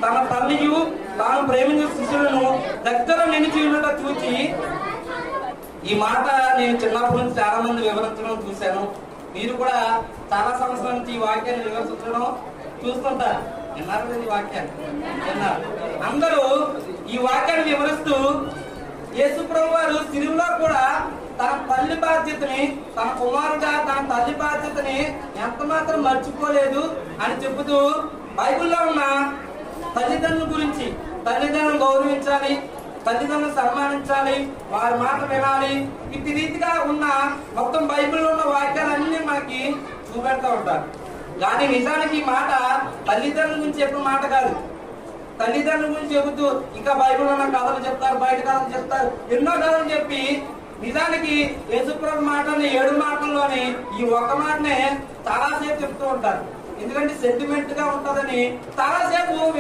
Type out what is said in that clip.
తన తల్లియు తాను ప్రేమించిన శిష్యులను దగ్గర నిలిచి ఉండట చూచి, ఈ మాట నేను చిన్నప్పటి నుంచి చాలా మంది వివరించడం చూశాను. మీరు కూడా చాలా సంవత్సరాల నుంచి ఈ వాక్యాన్ని వివరించడం చూస్తుంటారు. విన్నారు ఈ వాక్యాన్ని? విన్నారు. అందరూ ఈ వాక్యాన్ని వివరిస్తూ యేసు ప్రభువు వారు సిలువలో కూడా తన తల్లి బాధ్యతని, తన కుమారుగా తన తల్లి బాధ్యతని ఎంత మాత్రం మర్చిపోలేదు అని చెబుతూ బైబిల్లో ఉన్న తల్లిదండ్రుల గురించి, తల్లిదండ్రులను గౌరవించాలి, తల్లిదండ్రులను సన్మానించాలి, వారి మాట వినాలి, ఇటు రీతిగా ఉన్న మొత్తం బైబిల్లో ఉన్న వాక్యాలన్నీ మనకి చూపెడతా ఉంటారు. కానీ నిజానికి ఈ మాట తల్లిదండ్రుల గురించి చెప్పిన మాట కాదు. తల్లిదండ్రుల గురించి చెబుతూ ఇంకా బైబిల్లో ఉన్న కథలు చెప్తారు, బయట కథలు చెప్తారు, ఎన్నో కథలు చెప్పి నిజానికి యేసుప్రభు మాటని 7 మాటల్లోని ఈ ఒక్క మాటనే చాలాసేపు చెప్తూ ఉంటారు. ఎందుకంటే సెంటిమెంట్ గా ఉంటుందని చాలాసేపు